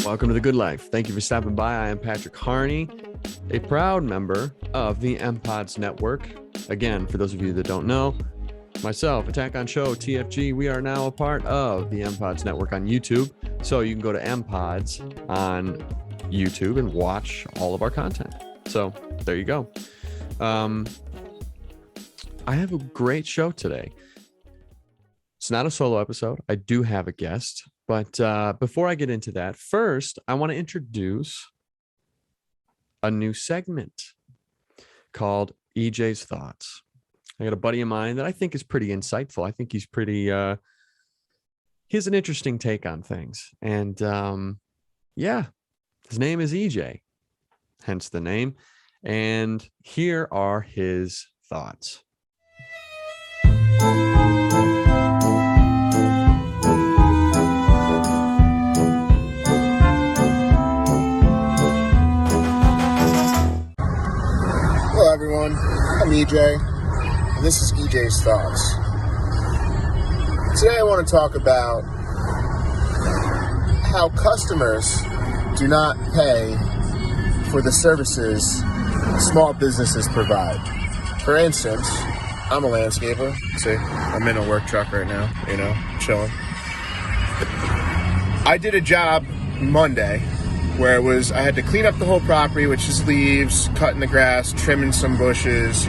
Welcome to The Good Life. Thank you for stopping by. I am Patrick Harney, a proud member of the MPods Network. Again, for those of you that don't know, myself, Attack on Show, TFG, we are now a part of the MPods Network on YouTube. So you can go to MPods on YouTube and watch all of our content. So there you go. I have a great show today. It's not a solo episode. I do have a guest. But before I get into that, first, I want to introduce a new segment called EJ's Thoughts. I got a buddy of mine that I think is pretty insightful. I think he's pretty, he has an interesting take on things. And yeah, his name is EJ, hence the name. And here are his thoughts. Hello everyone, I'm EJ, and this is EJ's Thoughts. Today I want to talk about how customers do not pay for the services small businesses provide. For instance, I'm a landscaper. See, I'm in a work truck right now, chilling. I did a job Monday where I had to clean up the whole property, which is leaves, cutting the grass, trimming some bushes,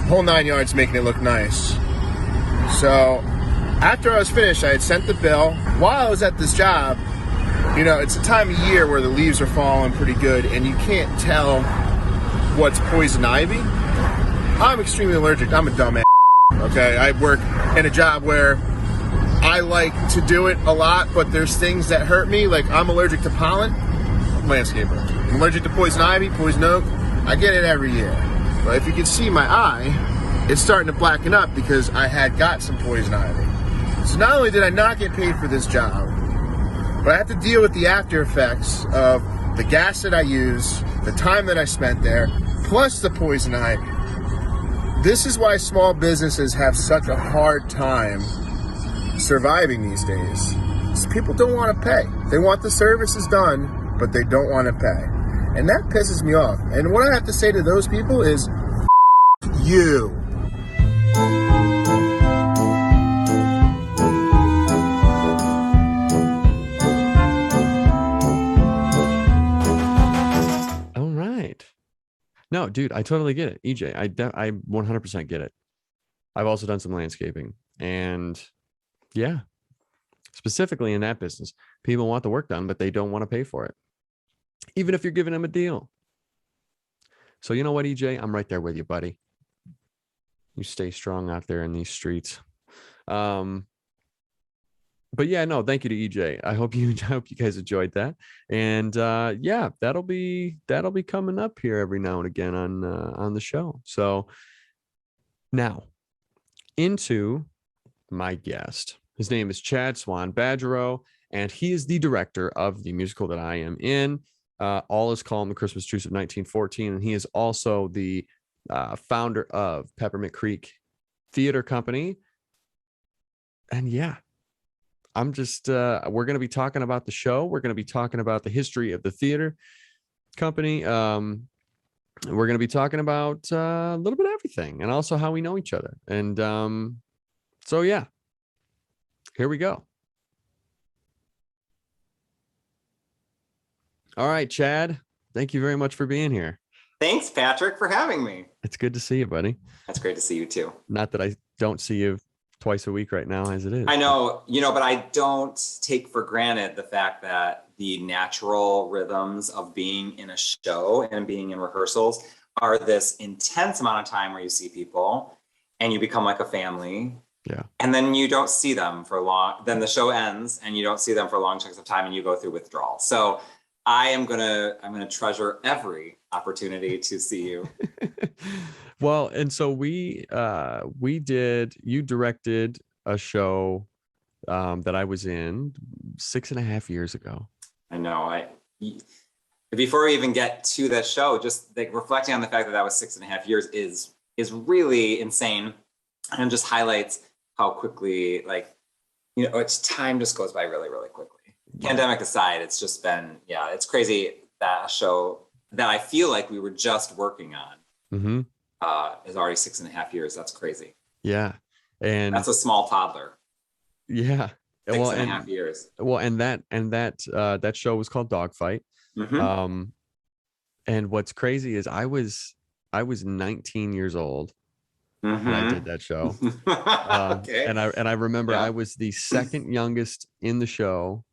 whole 9 yards, making it look nice. So after I was finished, I had sent the bill. While I was at this job, it's a time of year where the leaves are falling pretty good and you can't tell what's poison ivy. I'm extremely allergic. I'm a dumbass. Okay, I work in a job where I like to do it a lot, but there's things that hurt me. Like I'm allergic to pollen. Landscaper. I'm allergic to poison ivy, poison oak. I get it every year. But if you can see my eye, it's starting to blacken up because I had got some poison ivy. So not only did I not get paid for this job, but I have to deal with the after effects of the gas that I use, the time that I spent there, plus the poison ivy. This is why small businesses have such a hard time surviving these days. People don't want to pay. They want the services done, but they don't want to pay. And that pisses me off. And what I have to say to those people is, you. All right. No, dude, I totally get it. EJ, I 100% get it. I've also done some landscaping. And yeah, specifically in that business, people want the work done, but they don't want to pay for it, even if you're giving them a deal. So you know what, EJ? I'm right there with you, buddy. You stay strong out there in these streets. But yeah, no, thank you to EJ. I hope you guys enjoyed that. And yeah, that'll be coming up here every now and again on the show. So now into my guest. His name is Chad Swan-Badgero, and he is the director of the musical that I am in. All is calm, the Christmas Truce of 1914, and he is also the founder of Peppermint Creek Theater Company. And yeah, I'm just we're going to be talking about the show. We're going to be talking about the history of the theater company. We're going to be talking about a little bit of everything, and also how we know each other. And so yeah, here we go. All right, Chad, thank you very much for being here. Thanks, Patrick, for having me. It's good to see you, buddy. That's great to see you too. Not that I don't see you twice a week right now as it is. I know, but I don't take for granted the fact that the natural rhythms of being in a show and being in rehearsals are this intense amount of time where you see people and you become like a family. Yeah. And then you don't see them for long. Then the show ends and you don't see them for long chunks of time and you go through withdrawal. So I'm gonna treasure every opportunity to see you. Well, and so you directed a show that I was in 6.5 years ago. I know. Before we even get to that show, just like reflecting on the fact that that was 6.5 years is really insane, and just highlights how quickly, it's time just goes by really, really quickly. Pandemic aside, it's just been, yeah, it's crazy that a show that I feel like we were just working on is already 6.5 years. That's crazy. Yeah. And that's a small toddler. Yeah. 6.5 years. Well, and that show was called Dogfight. And what's crazy is I was 19 years old when I did that show. Okay. And I remember I was the second youngest in the show.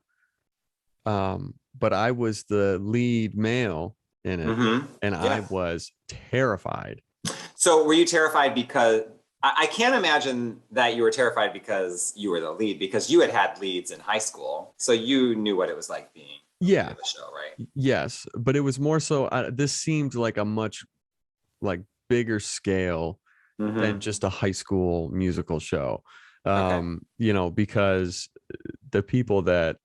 But I was the lead male in it, and I was terrified. So were you terrified because I can't imagine that you were terrified because you were the lead, because you had leads in high school, so you knew what it was like being in the show, right? Yes, but it was more so this seemed like a much bigger scale than just a high school musical show. You know, because the people that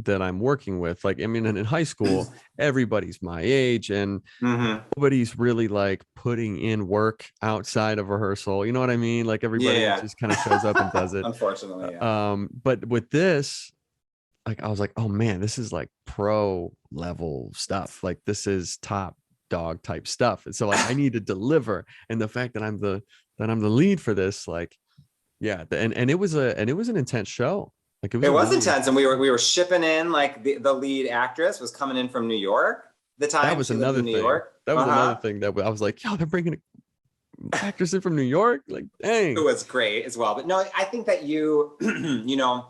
I'm working with, like, I mean, in high school, everybody's my age, and nobody's really like putting in work outside of rehearsal. You know what I mean? Like, everybody just kind of shows up and does it. Unfortunately, but with this, like, I was like, oh man, this is like pro level stuff. Like, this is top dog type stuff. And so, like, I need to deliver. And the fact that I'm the lead for this, like, and it was an intense show. Like, it was intense, and we were shipping in, like, the lead actress was coming in from New York. That was another thing. New York. That was another thing that I was like, yo, they're bringing an actress in from New York. Like, dang. It was great as well. But no, I think that you know,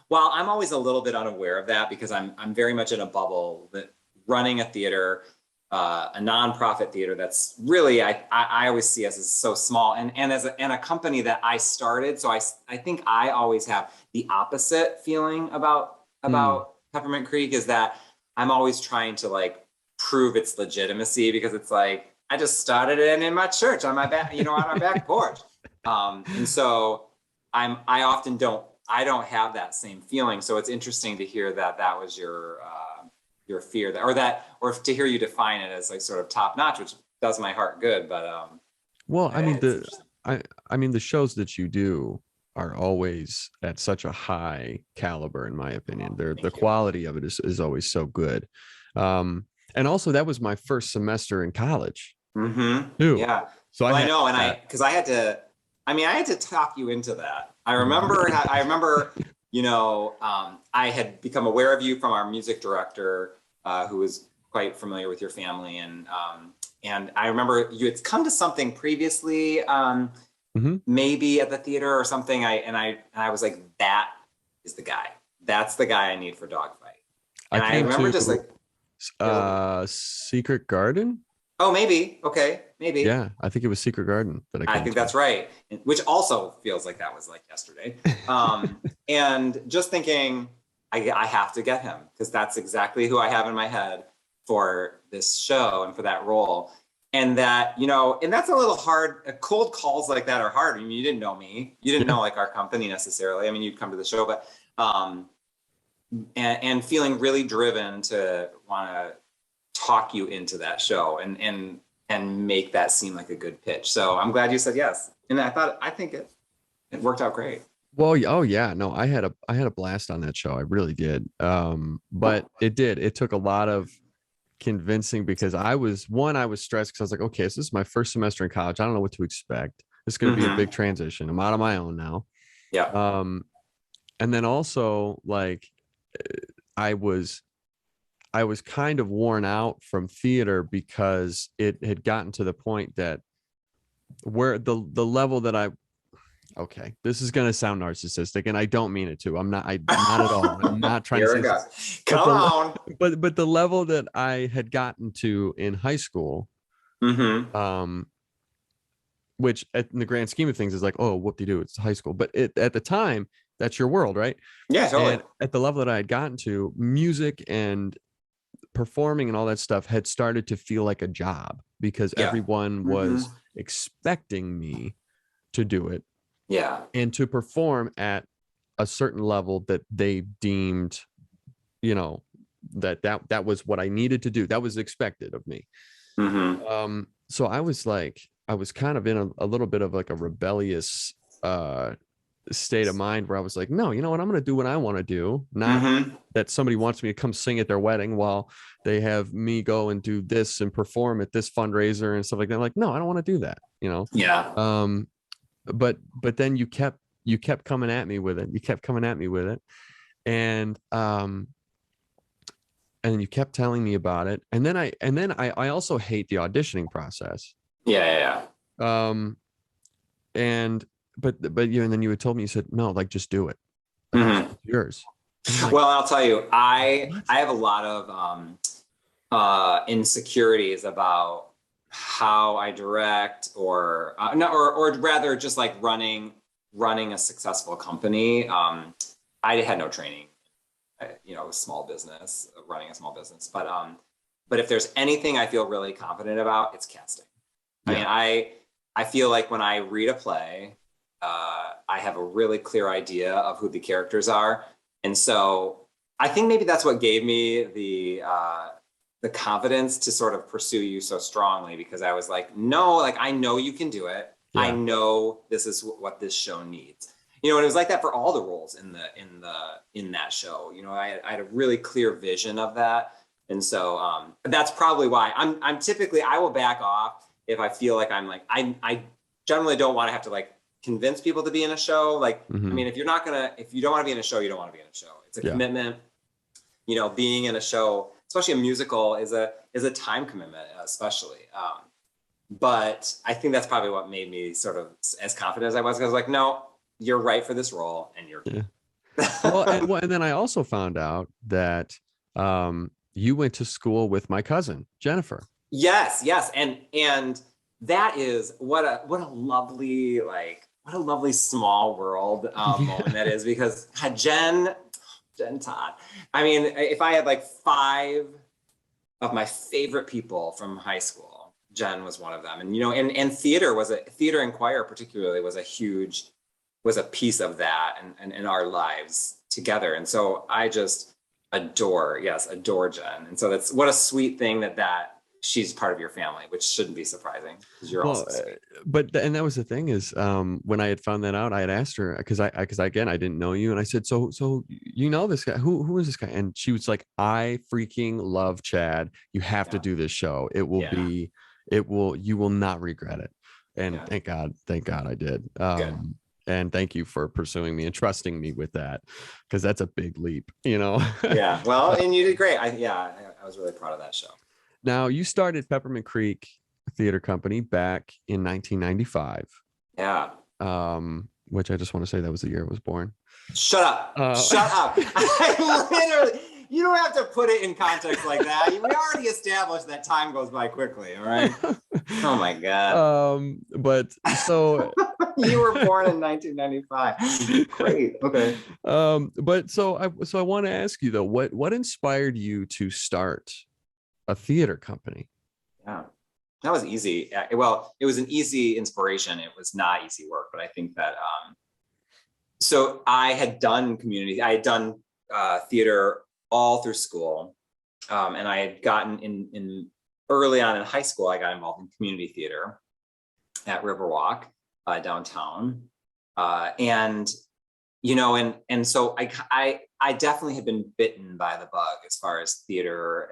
while I'm always a little bit unaware of that, because I'm very much in a bubble that running a theater, a nonprofit theater that's really, I always see us as so small, and as a company that I started. So I think I always have the opposite feeling about Peppermint Creek, is that I'm always trying to, like, prove its legitimacy, because it's like, I just started it in my church on my back, on our back porch. And so I often don't have that same feeling. So it's interesting to hear that was your fear, or to hear you define it as, like, sort of top notch, which does my heart good. But well, I mean, I mean, the shows that you do are always at such a high caliber, in my opinion. The quality of it is always so good. And also, that was my first semester in college too. Yeah. So I know, and I had to talk you into that. I remember I had become aware of you from our music director, who was quite familiar with your family, and I remember you had come to something previously, maybe at the theater or something. I was like, that is the guy. That's the guy I need for Dogfight. And I remember just like Secret Garden. Oh, maybe. Okay, maybe. Yeah, I think it was Secret Garden that I think that's right. Which also feels like that was like yesterday. And just thinking, I have to get him, because that's exactly who I have in my head for this show and for that role. And that, and that's a little hard. Cold calls like that are hard. I mean, you didn't know me. You didn't know, like, our company necessarily. I mean, you'd come to the show, but and feeling really driven to want to talk you into that show and make that seem like a good pitch. So I'm glad you said yes. And I think it worked out great. Well, oh yeah, no, I had a blast on that show. I really did. But it took a lot of convincing, because I was stressed, because I was like, okay, so this is my first semester in college. I don't know what to expect. This is going to be a big transition. I'm out on my own now. Yeah. And then also, like, I was kind of worn out from theater, because it had gotten to the point that where the level that okay, this is going to sound narcissistic, and I don't mean it to. Not at all. I'm not trying to say come on. But the level that I had gotten to in high school, which in the grand scheme of things is like, oh, whoop-de-doo, it's high school. But at the time, that's your world, right? Yeah, totally. And at the level that I had gotten to, music and performing and all that stuff had started to feel like a job, because everyone was expecting me to do it. Yeah. And to perform at a certain level that they deemed, that was what I needed to do. That was expected of me. So I was kind of in a little bit of like a rebellious state of mind where I was like, no, you know what? I'm going to do what I want to do. Not Mm-hmm. that somebody wants me to come sing at their wedding while they have me go and do this and perform at this fundraiser and stuff like that. I'm like, no, I don't want to do that, you know? Yeah. But then you kept coming at me with it. You kept coming at me with it. And you kept telling me about it. And then I also hate the auditioning process. Yeah. But you, and then you had told me, you said, no, like, just do it. Mm-hmm. It's yours. Like, well, I'll tell you, I have a lot of insecurities about how I direct, or rather just like running a successful company. I had no training, small business, running a small business, but if there's anything I feel really confident about, it's casting. I mean, I feel like when I read a play, I have a really clear idea of who the characters are. And so I think maybe that's what gave me the confidence to sort of pursue you so strongly, because I was like, no, like, I know you can do it. Yeah. I know this is what this show needs. And it was like that for all the roles in that show. I had a really clear vision of that. And so that's probably why I'm typically, I will back off if I feel like I generally don't want to have to like convince people to be in a show. Like, I mean, if you don't want to be in a show, you don't want to be in a show. It's a commitment. Being in a show, especially a musical, is a time commitment, especially. But I think that's probably what made me sort of as confident as I was. Because I was like, no, you're right for this role, and you're. Yeah. and then I also found out that you went to school with my cousin Jennifer. Yes, and that is what a lovely small world moment that is, because Jen Todd. I mean, if I had like 5 of my favorite people from high school, Jen was one of them. And and theater and choir particularly was a piece of that and in our lives together. And so I just adore Jen. And so that's what a sweet thing that she's part of your family, which shouldn't be surprising because you're also sweet. And that was the thing is, when I had found that out, I had asked her, because again, I didn't know you. And I said, so this guy, who is this guy? And she was like, I freaking love Chad. You have to do this show. You will not regret it. And thank God I did. And thank you for pursuing me and trusting me with that, because that's a big leap, Yeah. Well, and you did great. I was really proud of that show. Now, you started Peppermint Creek Theater Company back in 1995. Yeah. Which I just want to say that was the year I was born. Shut up. Shut up. I literally, you don't have to put it in context like that. We already established that time goes by quickly. All right. Oh my God. But so you were born in 1995. Great. Okay. But so I want to ask you though, what inspired you to start a theater company? Yeah, that was easy. Well, it was an easy inspiration. It was not easy work, but I think that so I had done theater all through school, and I had gotten in early on in high school. I got involved in community theater at Riverwalk downtown, and so I definitely had been bitten by the bug as far as theater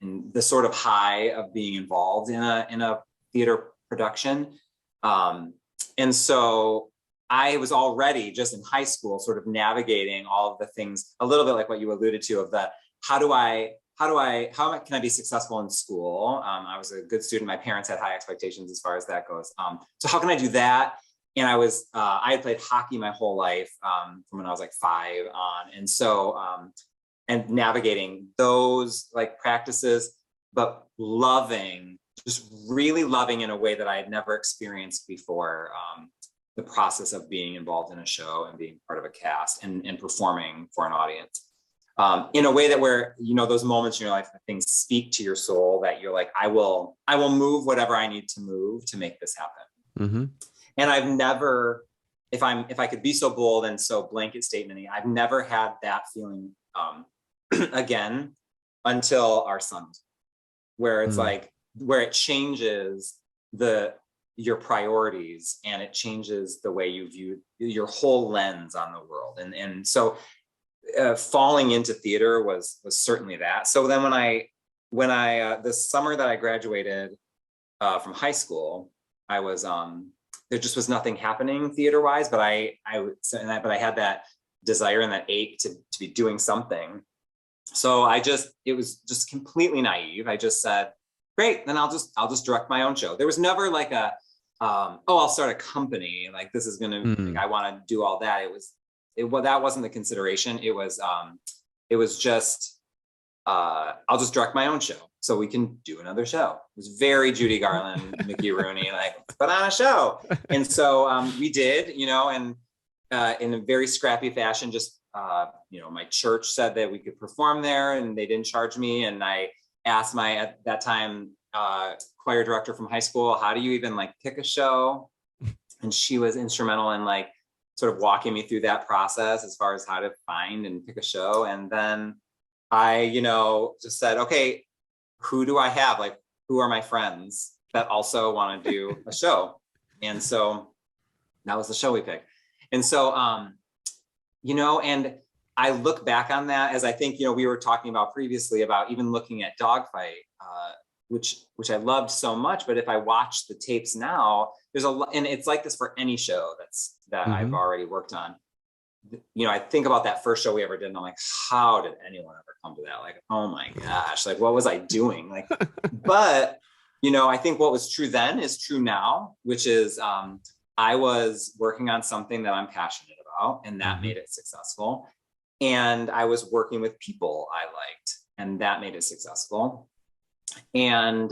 and the sort of high of being involved in a theater production. And so I was already just in high school sort of navigating all of the things, a little bit like what you alluded to, of the how can I be successful in school? I was a good student. My parents had high expectations as far as that goes. So how can I do that? And I had played hockey my whole life, from when I was like 5 on. And so, and navigating those like practices, but just really loving in a way that I had never experienced before, the process of being involved in a show and being part of a cast and performing for an audience. In a way that where, those moments in your life, that things speak to your soul, that you're like, I will move whatever I need to move to make this happen. Mm-hmm. And I've never, if I could be so bold and so blanket statement-y, I've never had that feeling again until our son, where it's like, where it changes the your priorities, and it changes the way you view your whole lens on the world. And so falling into theater was certainly that. So then when I the summer that I graduated from high school, I was there just was nothing happening theater wise, but I had that desire and that ache to be doing something. So it was just completely naive. I just said, great, then I'll just direct my own show. There was never like a I'll start a company, like this is gonna like, I want to do all that. That wasn't the consideration. It was just I'll just direct my own show so we can do another show. It was very Judy Garland, Mickey Rooney, like put on a show. And so we did, you know, and in a very scrappy fashion, just you know, my church said that we could perform there and they didn't charge me. And I asked my, at that time, choir director from high school, how do you even like pick a show? And she was instrumental in like sort of walking me through that process as far as how to find and pick a show. And then I, you know, just said, okay, who do I have? Like, who are my friends that also want to do a show? And so that was the show we picked. And so, you know, and I look back on that as I think, you know, we were talking about previously about even looking at Dogfight, which I loved so much. But if I watch the tapes now, there's and it's like this for any show that I've already worked on. You know, I think about that first show we ever did, and I'm like, how did anyone ever come to that? Like, oh my gosh, like what was I doing? Like, but you know, I think what was true then is true now, which is I was working on something that I'm passionate about, and that made it successful. And I was working with people I liked, and that made it successful. And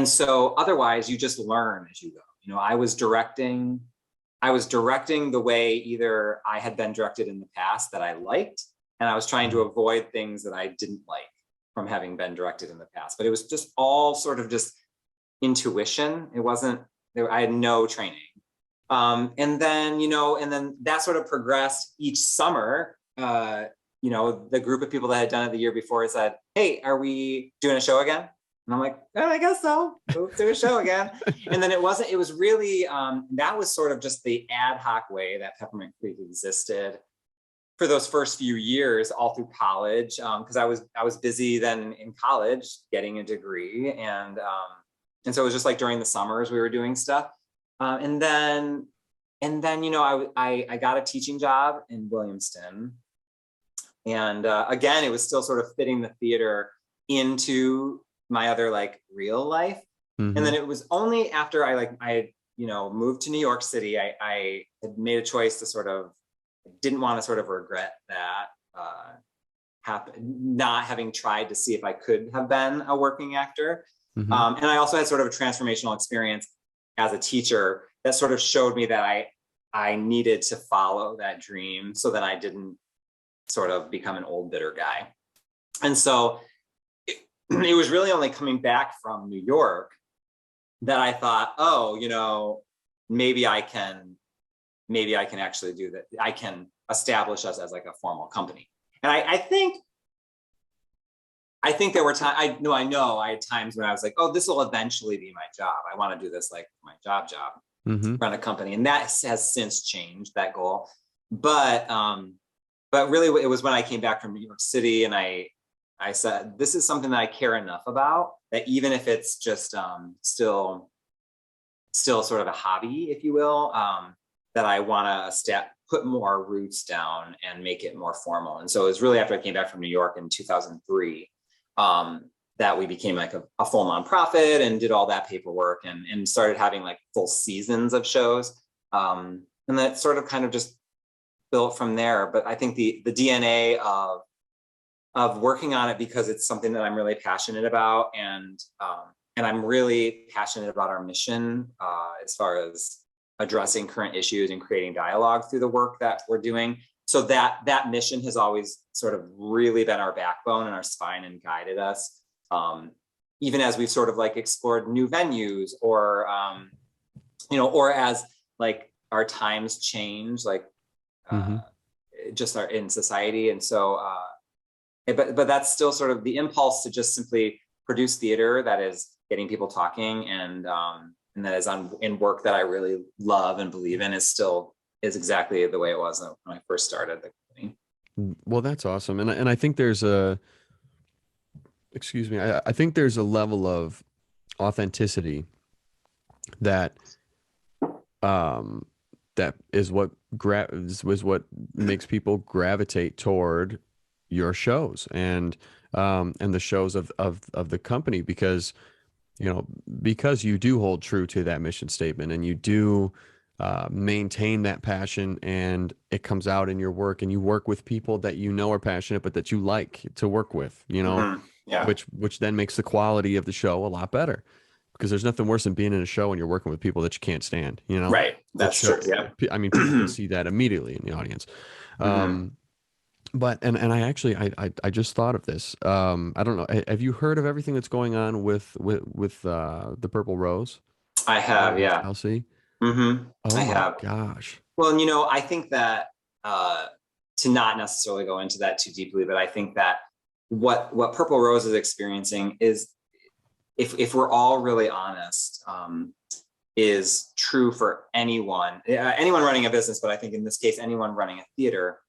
so otherwise you just learn as you go. You know, I was directing the way either I had been directed in the past that I liked, and I was trying to avoid things that I didn't like from having been directed in the past. But it was just all sort of just intuition. It wasn't, I had no training. And then, you know, and then that sort of progressed each summer. You know, the group of people that had done it the year before said, hey, are we doing a show again? And I'm like, oh, I guess so. We'll do a show again. And then it was really, that was sort of just the ad hoc way that Peppermint Creek existed for those first few years, all through college. Cause I was busy then in college getting a degree. And so it was just like during the summers we were doing stuff. And then, you know, I got a teaching job in Williamston. And again, it was still sort of fitting the theater into my other like real life. And then it was only after I had, you know, moved to New York City, I had made a choice to sort of, didn't want to sort of regret that not having tried to see if I could have been a working actor. And I also had sort of a transformational experience as a teacher that sort of showed me that I needed to follow that dream so that I didn't sort of become an old bitter guy. And so it was really only coming back from New York that I thought, oh, you know, maybe I can actually do that. I can establish us as like a formal company. And I think there were times, I know I had times when I was like, oh, this will eventually be my job. I want to do this like my job, run a company. And that has since changed, that goal. But really it was when I came back from New York City and I said, this is something that I care enough about that even if it's just still sort of a hobby, if you will, that I want to put more roots down and make it more formal. And so it was really after I came back from New York in 2003 that we became like a full nonprofit and did all that paperwork and started having like full seasons of shows. And that sort of kind of just built from there. But I think the DNA of working on it because it's something that I'm really passionate about, and I'm really passionate about our mission as far as addressing current issues and creating dialogue through the work that we're doing. So that mission has always sort of really been our backbone and our spine and guided us, even as we've sort of like explored new venues or you know, or as like our times change, like just in society. And so but that's still sort of the impulse to just simply produce theater that is getting people talking and and that is in work that I really love and believe in is exactly the way it was when I first started the company. Well, that's awesome. And I think there's I think there's a level of authenticity that that is what makes people gravitate toward your shows and the shows of the company, because because you do hold true to that mission statement, and you do maintain that passion, and it comes out in your work, and you work with people that are passionate, but that you like to work with, Yeah. which then makes the quality of the show a lot better, because there's nothing worse than being in a show and you're working with people that you can't stand, Right. That's true. Yeah. I mean, people can see that immediately in the audience. But I just thought of this. I don't know. Have you heard of everything that's going on with the Purple Rose? I have, yeah. Chelsea. Oh I my have. Gosh. Well, I think that to not necessarily go into that too deeply, but I think that what Purple Rose is experiencing is, if we're all really honest, is true for anyone running a business, but I think in this case, anyone running a theater,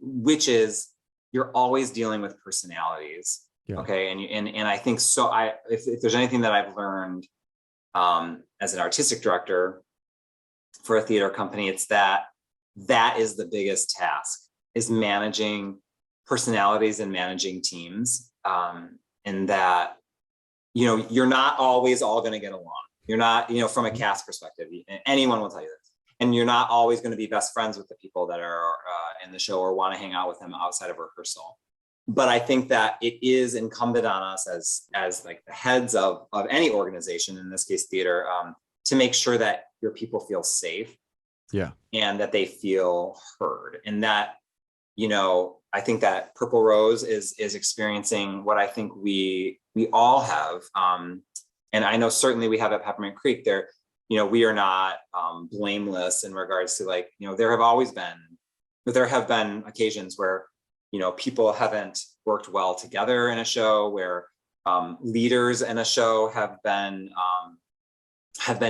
which is you're always dealing with personalities. Yeah. Okay. And I think so. If there's anything that I've learned as an artistic director for a theater company, it's that is the biggest task, is managing personalities and managing teams. And that, you're not always all going to get along. You're not, from a cast perspective, anyone will tell you this. And you're not always going to be best friends with the people that are in the show or want to hang out with them outside of rehearsal. But I think that it is incumbent on us as like the heads of any organization, in this case theater, to make sure that your people feel safe. Yeah. And that they feel heard. And that, I think that Purple Rose is experiencing what I think we all have. And I know certainly we have at Peppermint Creek there, we are not blameless in regards to there have been occasions where, people haven't worked well together in a show, where leaders in a show have been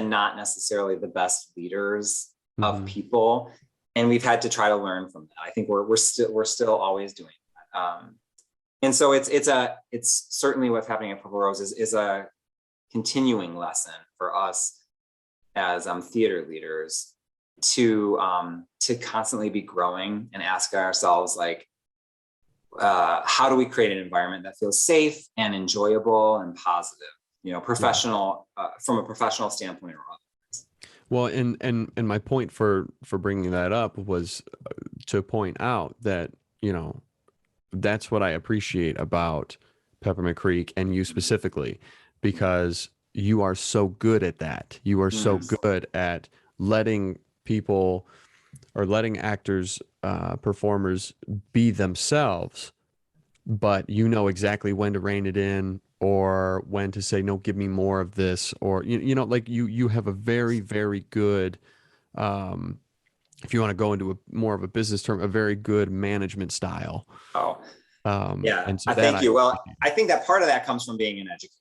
not necessarily the best leaders of people. And we've had to try to learn from that. I think we're still always doing that. And so it's certainly what's happening at Purple Rose is a continuing lesson for us as theater leaders to constantly be growing and ask ourselves, like, how do we create an environment that feels safe and enjoyable and positive, professional, from a professional standpoint or otherwise. Well, and my point for bringing that up was to point out that, that's what I appreciate about Peppermint Creek and you specifically, because you are so good at that. You are so good at letting people or letting actors, performers be themselves, but exactly when to rein it in or when to say, no, give me more of this, or, like you have a very, very good, if you want to go into more of a business term, a very good management style. Oh, yeah. And so thank you. Well, I think that part of that comes from being an educator.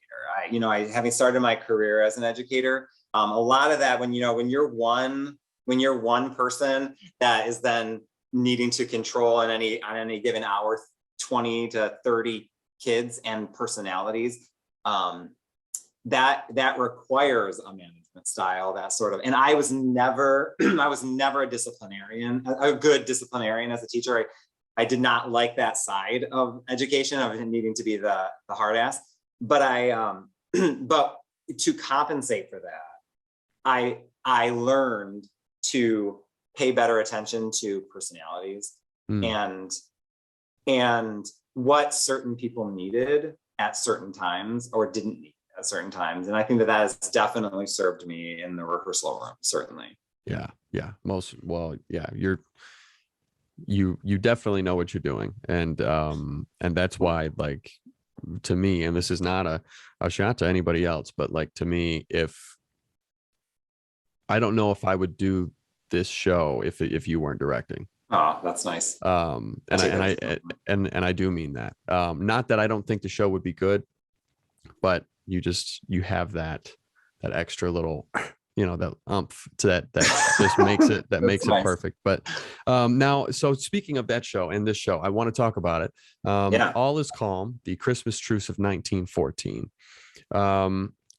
I having started my career as an educator, a lot of that, when you're one person that is then needing to control on any given hour 20 to 30 kids and personalities, that requires a management style, that sort of. And I was never a disciplinarian, a good disciplinarian as a teacher. I did not like that side of education, of needing to be the hard ass. But but to compensate for that, I learned to pay better attention to personalities and what certain people needed at certain times or didn't need at certain times. And I think that has definitely served me in the rehearsal room, certainly. Yeah. You definitely know what you're doing. And that's why, like, to me, and this is not a shot to anybody else, but like, to me, if I don't know if I would do this show if you weren't directing. Oh, that's nice. And I do mean that. Not that I don't think the show would be good, but you have that extra little, that umph to that just makes it, That's nice. perfect. But now, so speaking of that show and this show, I want to talk about it. Yeah. All is Calm, the Christmas Truce of 1914.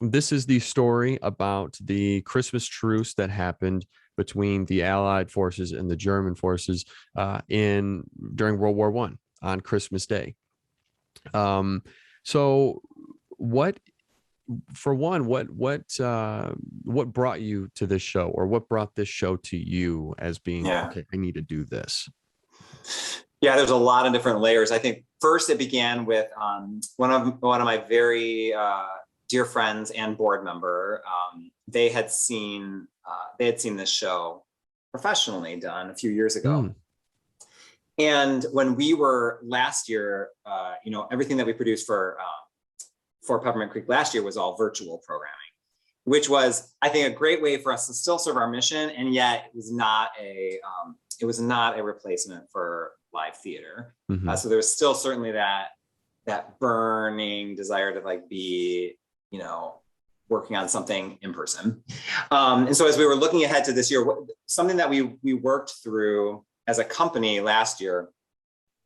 This is the story about the Christmas truce that happened between the Allied forces and the German forces during World War I on Christmas Day. So what brought you to this show, or what brought this show to you as being, okay, I need to do this? Yeah, there's a lot of different layers. I think first it began with one of my very dear friends and board member. They had seen this show professionally done a few years ago. And when we were last year, everything that we produced for Peppermint Creek last year was all virtual programming, which was, I think, a great way for us to still serve our mission, and yet it was not a replacement for live theater. So there was still certainly that burning desire to be, working on something in person. And so as we were looking ahead to this year, something that we worked through as a company last year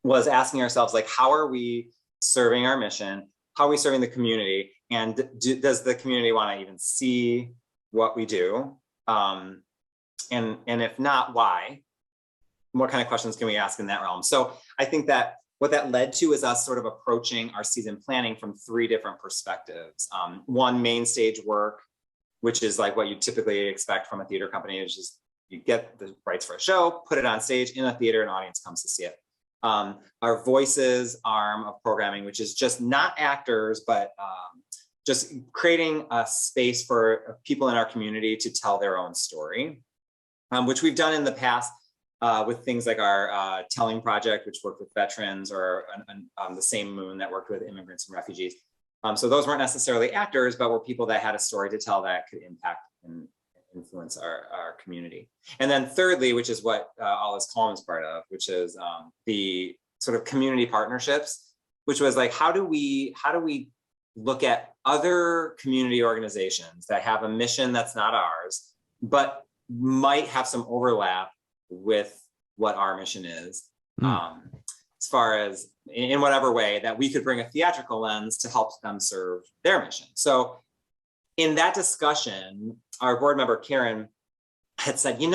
was asking ourselves, how are we serving our mission? How are we serving the community? And does the community want to even see what we do? And if not, why? What kind of questions can we ask in that realm? So I think that what that led to is us sort of approaching our season planning from 3 different perspectives. One, main stage work, which is like what you typically expect from a theater company, is just you get the rights for a show, put it on stage in a theater, an audience comes to see it. Our voices arm of programming, which is just not actors, but just creating a space for people in our community to tell their own story, which we've done in the past with things like our Telling Project, which worked with veterans, or the Same Moon that worked with immigrants and refugees. So those weren't necessarily actors, but were people that had a story to tell that could impact and influence our community. And then thirdly, which is what All Is Calm is part of, which is the sort of community partnerships, which was how do we look at other community organizations that have a mission that's not ours, but might have some overlap with what our mission is, as far as in whatever way that we could bring a theatrical lens to help them serve their mission. So in that discussion, our board member, Karen, had said, we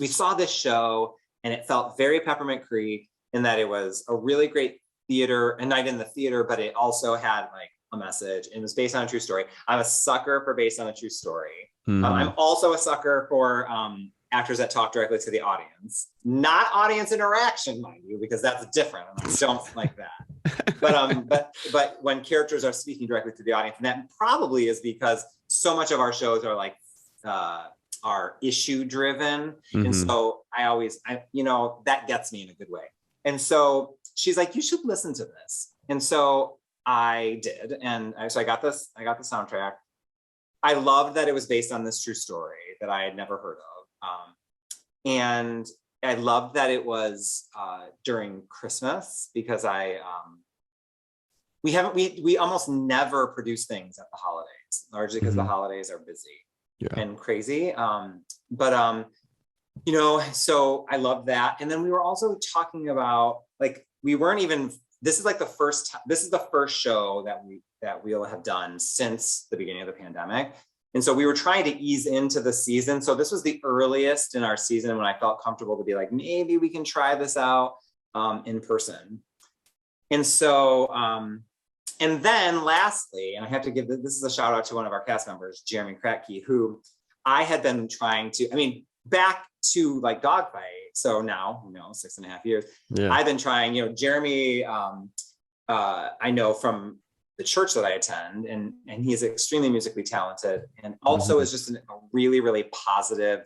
saw this show and it felt very Peppermint Creek in that it was a really great a night in the theater, but it also had a message, and it was based on a true story. I'm a sucker for based on a true story. I'm also a sucker for actors that talk directly to the audience, not audience interaction, mind you, because that's different. And I don't like that. But when characters are speaking directly to the audience, and that probably is because so much of our shows are issue driven, and so that gets me in a good way. And so she's like, you should listen to this. And so I did, and so I got the soundtrack. I loved that it was based on this true story that I had never heard of. And I loved that it was during Christmas, because we almost never produce things at the holidays, largely because the holidays are busy and crazy. So I love that. And then we were also talking about this is the first show that we'll have done since the beginning of the pandemic. And so we were trying to ease into the season. So this was the earliest in our season when I felt comfortable to be maybe we can try this out in person. And so, and then lastly, and I have to give this is a shout out to one of our cast members, Jeremy Kratke, who I had been trying to, back to Dogfight. So now, 6.5 years, I've been trying, Jeremy, I know from the church that I attend, and he is extremely musically talented, and also is just a really, really positive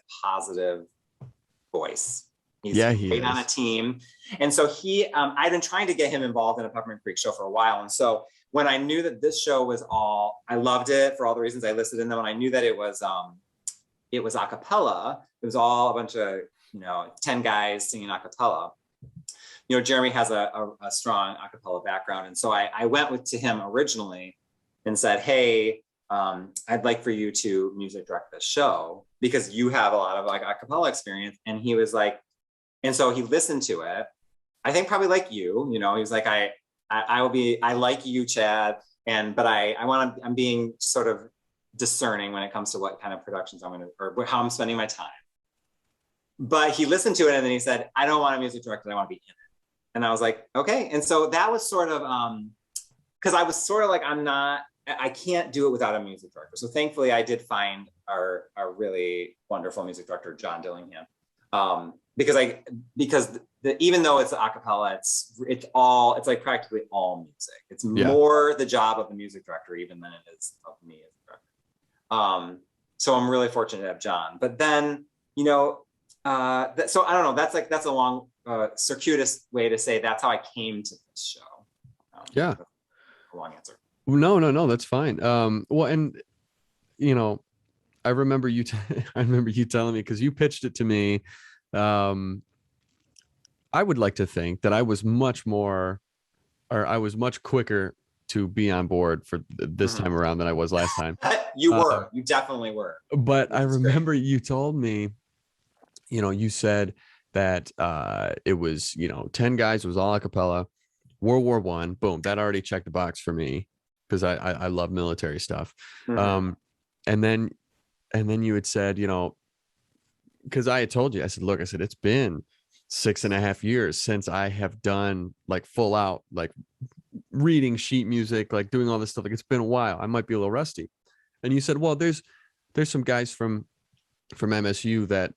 voice. He's great on a team. And so I've been trying to get him involved in a Peppermint Creek show for a while. And so when I knew that this show was I loved it for all the reasons I listed. And then when I knew that it was a cappella, it was all a bunch of, 10 guys singing a cappella. Jeremy has a strong a cappella background. And so I went to him originally and said, hey, I'd like for you to music direct this show because you have a lot of like a cappella experience. And he was like, and so he listened to it. I think probably like you, he was like, I like you, Chad. But I'm being sort of discerning when it comes to what kind of productions I'm going to, or how I'm spending my time. But he listened to it and then he said, I don't want a music director, I want to be in it. And I was like, okay. And so that was sort of, because I was sort of like, I can't do it without a music director. So thankfully I did find our really wonderful music director, John Dillingham. Because even though it's a cappella, it's like practically all music. It's more the job of the music director even than it is of me as a director. So I'm really fortunate to have John. But then, so I don't know. That's a long, circuitous way to say that's how I came to this show. Yeah, a long answer. No, that's fine. Well, and I remember you. I remember you telling me because you pitched it to me. I would like to think that I was much quicker to be on board for this time around than I was last time. You definitely were. But I remember you told me, you said that it was, 10 guys, it was all a cappella, World War I, boom, that already checked the box for me because I love military stuff. And then you had said, because I had told you, I said, look, it's been 6.5 years since I have done like full out, like reading sheet music, like doing all this stuff. Like it's been a while. I might be a little rusty. And you said, well, there's some guys from MSU that,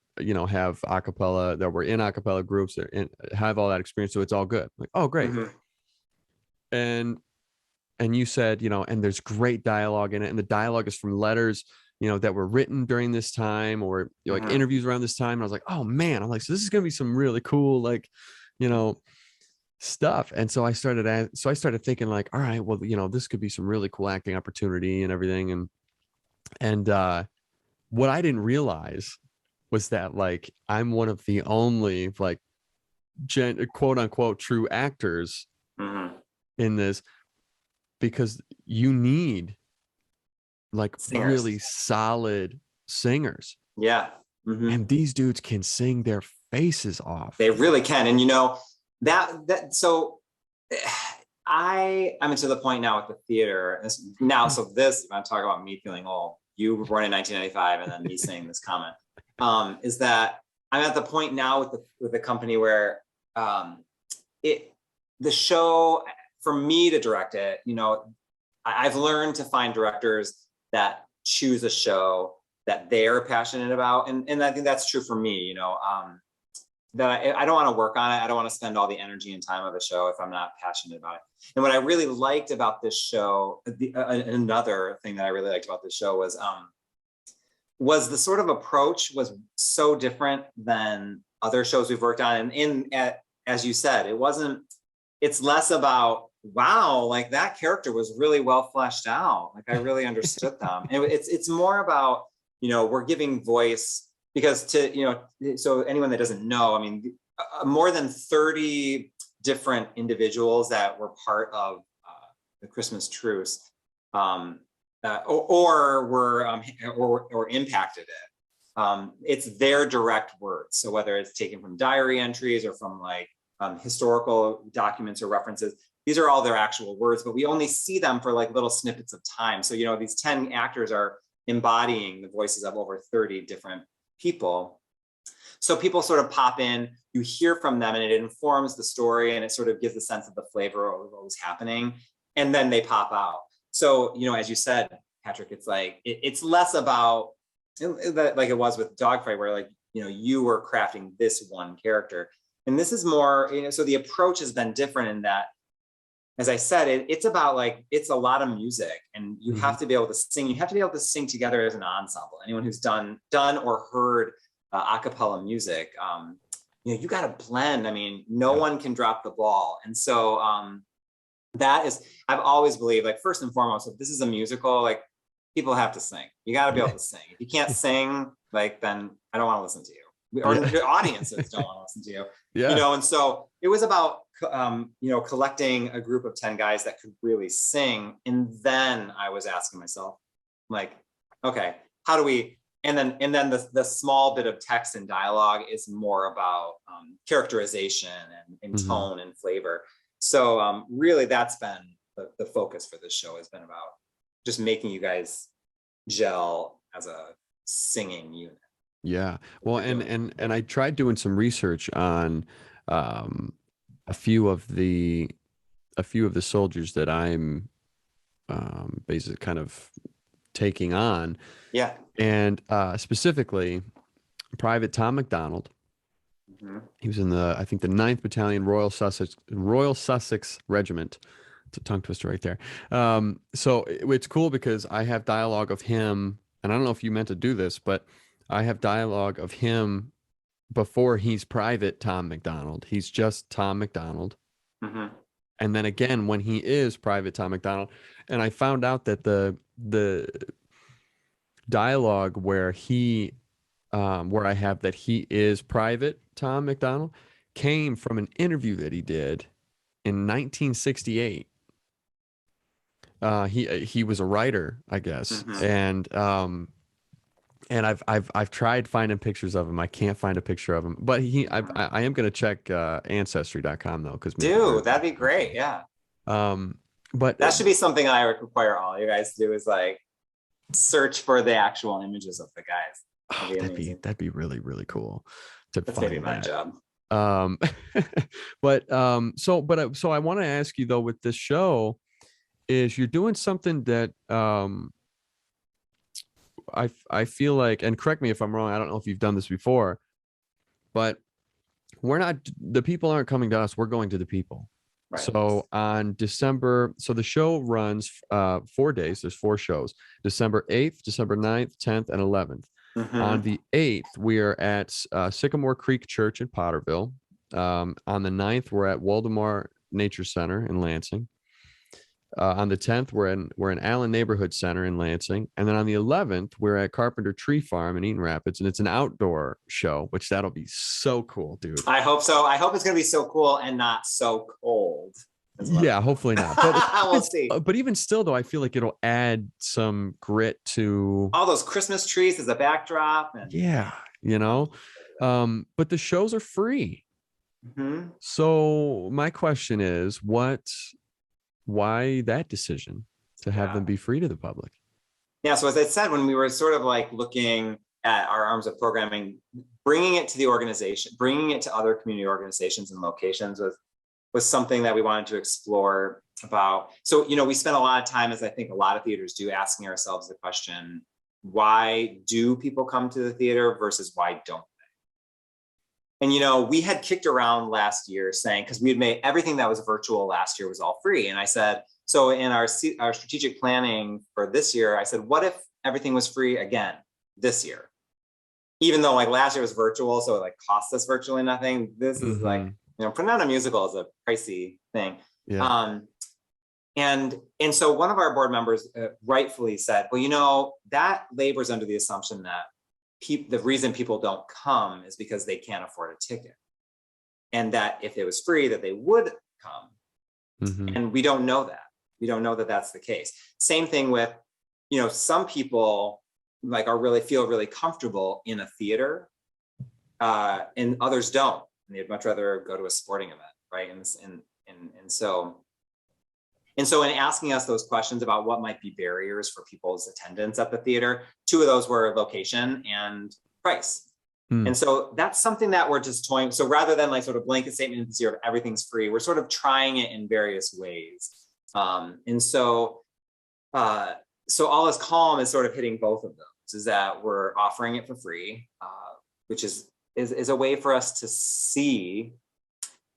have a cappella, that were in a cappella groups, that have all that experience. So it's all good. Like, oh, great. And you said, and there's great dialogue in it. And the dialogue is from letters, that were written during this time or like interviews around this time. And I was like, oh man, I'm like, so this is going to be some really cool, like, stuff. And so I started thinking like, all right, well, this could be some really cool acting opportunity and everything. And what I didn't realize was that like, I'm one of the only like quote unquote true actors in this, because you need like singers. Really solid singers. Yeah. And these dudes can sing their faces off. They really can. And so I'm to the point now with the theater so this, I'm talking about me feeling old. You were born in 1995 and then me saying this comment, is that I'm at the point now with the company where the show, for me to direct it, I've learned to find directors that choose a show that they're passionate about. And I think that's true for me, that I don't want to work on it. I don't want to spend all the energy and time of a show if I'm not passionate about it. And what I really liked about this show, another thing that I really liked about this show was the sort of approach was so different than other shows we've worked on. And as you said, it's less about, wow, like that character was really well fleshed out. Like I really understood them. And it's more about, we're giving voice because so anyone that doesn't know, I mean, more than 30 different individuals that were part of the Christmas Truce or impacted it. It's their direct words. So whether it's taken from diary entries or from like historical documents or references, these are all their actual words, but we only see them for like little snippets of time. So, these 10 actors are embodying the voices of over 30 different people. So people sort of pop in, you hear from them and it informs the story and it sort of gives a sense of the flavor of what was happening. And then they pop out. So, as you said, Patrick, it's like, it's less about like it was with Dogfight where like, you were crafting this one character. And this is more, so the approach has been different in that, as I said, it's about like, it's a lot of music and you have to be able to sing. You have to be able to sing together as an ensemble. Anyone who's done or heard a cappella music, you got to blend. I mean, no one can drop the ball. And so I've always believed, like, first and foremost, if this is a musical, like people have to sing. You got to be able to sing. If you can't sing, like, then I don't want to listen to you. or the audiences don't want to listen to you. Yeah. You know, and so it was about, you know, collecting a group of 10 guys that could really sing. And then I was asking myself, like, okay, how do we, and then the small bit of text and dialogue is more about characterization and tone and flavor. So really that's been the focus for this show, has been about just making you guys gel as a singing unit. Yeah. Well, and I tried doing some research on a few of the soldiers that I'm basically kind of taking on. Yeah. And specifically Private Tom McDonald. He was in I think the 9th Battalion Royal Sussex Regiment. It's a tongue twister right there. So it's cool because I have dialogue of him, and I don't know if you meant to do this, but I have dialogue of him before he's Private Tom McDonald. He's just Tom McDonald. And then again, when he is Private Tom McDonald, and I found out that the dialogue where where I have that he is Private Tom McDonald came from an interview that he did in 1968. He was a writer, I guess, and I've tried finding pictures of him. I can't find a picture of him, but I am going to check ancestry.com though, because that'd be great. Yeah. But that should be something I require all you guys to do, is like search for the actual images of the guys. That'd be really, really cool to That's find maybe my that. job. So I want to ask you though, with this show, is you're doing something that I feel like, and correct me if I'm wrong, I don't know if you've done this before, but the people aren't coming to us, we're going to the people. Right. So on December, so the show runs 4 days, there's 4 shows, December 8th, December 9th, 10th, and 11th. On the 8th, we are at Sycamore Creek Church in Potterville. On the 9th, we're at Waldemar Nature Center in Lansing. On the 10th, we're in Allen Neighborhood Center in Lansing. And then on the 11th, we're at Carpenter Tree Farm in Eaton Rapids. And it's an outdoor show, which that'll be so cool, dude. I hope so. I hope it's going to be so cool and not so cold. Yeah, hopefully not. But we'll see. But even still, though, I feel like it'll add some grit to all those Christmas trees as a backdrop. And yeah, you know, but the shows are free. So my question is, why that decision to have them be free to the public? Yeah. So as I said, when we were sort of like looking at our arms of programming, bringing it to the organization, bringing it to other community organizations and locations was something that we wanted to explore about. So, you know, we spent a lot of time, as I think a lot of theaters do, asking ourselves the question, why do people come to the theater versus why don't they? And, you know, we had kicked around last year saying, because we had made everything that was virtual last year was all free. And I said, so in our strategic planning for this year, I said, what if everything was free again this year? Even though like last year was virtual, so it like cost us virtually nothing. This is like, you know, putting on a musical is a pricey thing. Yeah. And so one of our board members rightfully said, well, you know, that labors under the assumption that the reason people don't come is because they can't afford a ticket. And that if it was free, that they would come. And we don't know that. We don't know that that's the case. Same thing with, you know, some people like feel really comfortable in a theater and others don't. And they'd much rather go to a sporting event, right? And so in asking us those questions about what might be barriers for people's attendance at the theater, 2 of those were location and price. And so that's something that we're just toying. So rather than like sort of blanket statement this year of everything's free, we're sort of trying it in various ways. And so All Is Calm is sort of hitting both of those, is that we're offering it for free, which is a way for us to see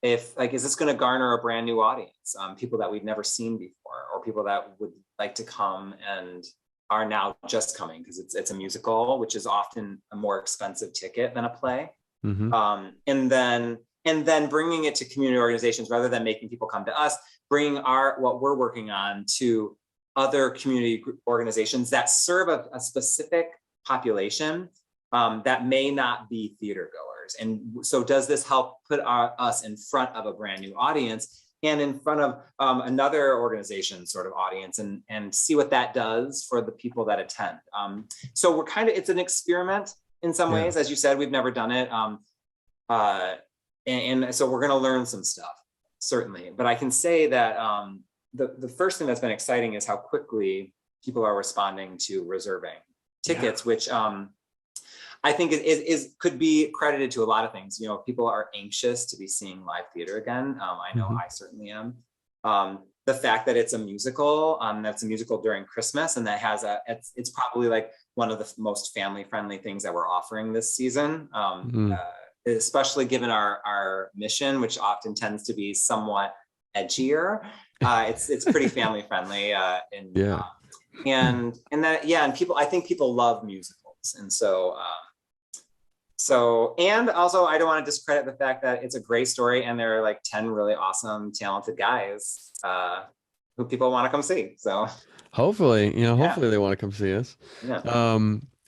if like, is this going to garner a brand new audience, people that we've never seen before, or people that would like to come and are now just coming because it's a musical, which is often a more expensive ticket than a play. And then bringing it to community organizations rather than making people come to us, bringing what we're working on to other community organizations that serve a specific population that may not be theater goers. And so does this help put us in front of a brand new audience and in front of another organization's sort of audience, and see what that does for the people that attend. So we're it's an experiment in some ways. As you said, we've never done it. And so we're going to learn some stuff, certainly. But I can say that the first thing that's been exciting is how quickly people are responding to reserving tickets, which I think could be credited to a lot of things. You know, people are anxious to be seeing live theater again. I know I certainly am. The fact that it's a musical, that's a musical during Christmas, and that has it's probably like one of the most family-friendly things that we're offering this season. Especially given our mission, which often tends to be somewhat edgier. It's pretty family friendly. And people, I think people love musicals. And and also I don't want to discredit the fact that it's a great story and there are like 10 really awesome, talented guys who people want to come see. So hopefully they want to come see us. Yeah.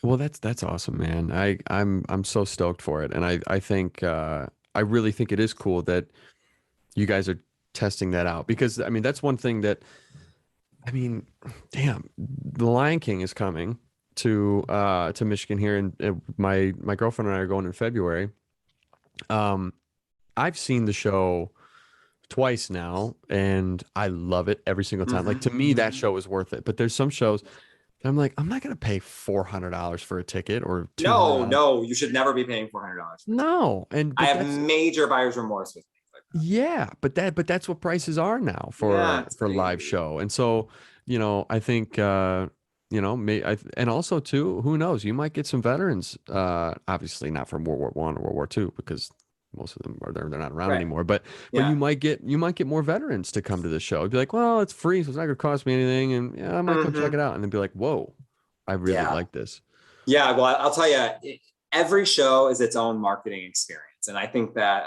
Well, that's awesome, man. I'm so stoked for it. And I think I really think it is cool that you guys are testing that out, because I mean, that's one thing that, I mean, damn, The Lion King is coming to Michigan here, and my girlfriend and I are going in February. I've seen the show twice now and I love it every single time. Like, to me, that show is worth it. But there's some shows I'm like, I'm not going to pay $400 for a ticket or $200. No, you should never be paying $400. No. And I have major buyer's remorse with things like that. Yeah, but that's what prices are now for live show. And so, I think, and also too, who knows, you might get some veterans, obviously not from World War I or World War II, because most of them they're not around anymore, but you might get more veterans to come to the show. It'd be like, well, it's free, so it's not gonna cost me anything, and I might come check it out, and then be like, whoa, I really like this. Yeah, well, I'll tell you, every show is its own marketing experience, and I think that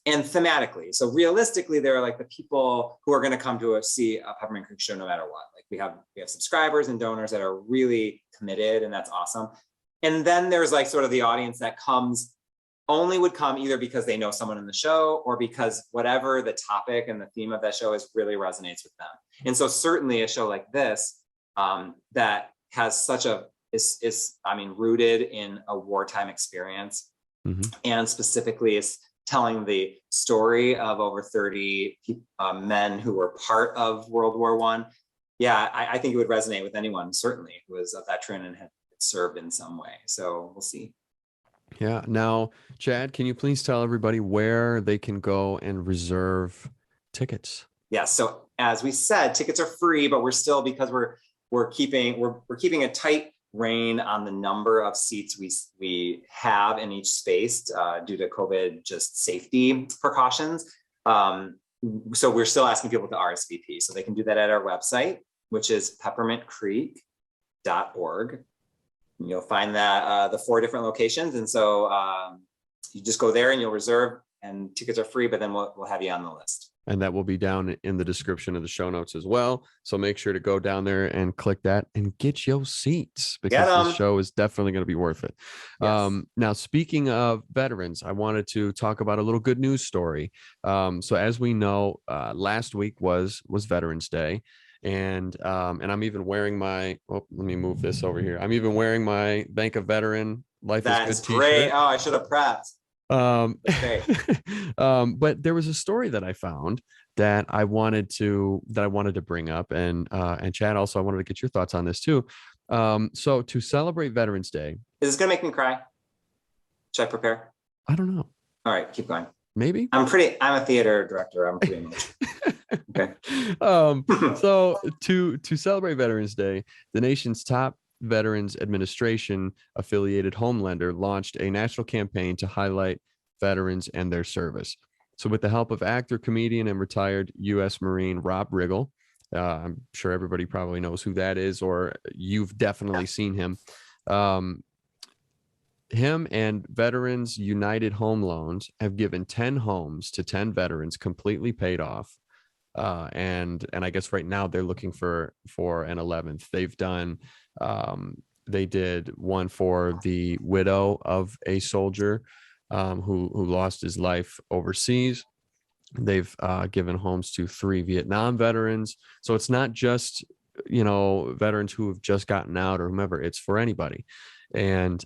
and thematically, so realistically, there are like the people who are going to come to see a Peppermint Creek show no matter what. Like we have subscribers and donors that are really committed, and that's awesome. And then there's like sort of the audience that would come either because they know someone in the show or because whatever the topic and the theme of that show really resonates with them. And so certainly a show like this that has is rooted in a wartime experience, and specifically is telling the story of over 30 men who were part of World War I. Yeah, I think it would resonate with anyone, certainly, who was a veteran and had served in some way. So we'll see. Yeah. Now, Chad, can you please tell everybody where they can go and reserve tickets? Yeah. So as we said, tickets are free, but we're still, because we're keeping a tight rein on the number of seats we have in each space due to COVID just safety precautions. So we're still asking people to RSVP. So they can do that at our website, which is peppermintcreek.org. You'll find that the 4 different locations. And so you just go there and you'll reserve, and tickets are free, but then we'll have you on the list. And that will be down in the description of the show notes as well. So make sure to go down there and click that and get your seats, because the show is definitely going to be worth it. Yes. Now, speaking of veterans, I wanted to talk about a little good news story. So as we know, last week was Veterans Day. And I'm even wearing my, let me move this over here. I'm even wearing my Bank of Veteran Life is Good t-shirt. Great. Oh, I should have prepped. But there was a story that I found that I wanted to bring up, and Chad, also, I wanted to get your thoughts on this too. So to celebrate Veterans Day. Is this going to make me cry? Should I prepare? I don't know. All right, keep going. Maybe. I'm a theater director. I'm pretty much. Okay. So to celebrate Veterans Day, the nation's top Veterans Administration affiliated home lender launched a national campaign to highlight veterans and their service. So with the help of actor, comedian, and retired U.S. Marine Rob Riggle, I'm sure everybody probably knows who that is, or you've definitely seen him. Him and Veterans United Home Loans have given 10 homes to 10 veterans, completely paid off. And I guess right now they're looking for an 11th. They've done they did one for the widow of a soldier who lost his life overseas. They've given homes to 3 Vietnam veterans. So it's not just, veterans who have just gotten out or whomever. It's for anybody. And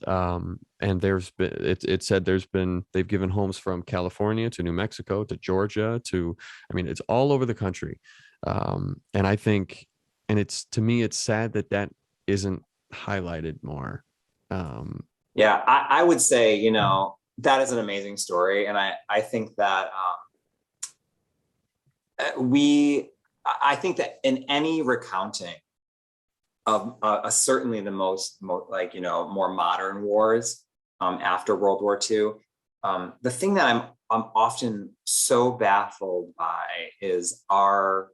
there's been, it said they've given homes from California to New Mexico to Georgia to, it's all over the country. And I think, and to me, it's sad that isn't highlighted more. Yeah, I would say, that is an amazing story. And I think that I think that in any recounting of certainly the most like, more modern wars after World War II, the thing that I'm often so baffled by is our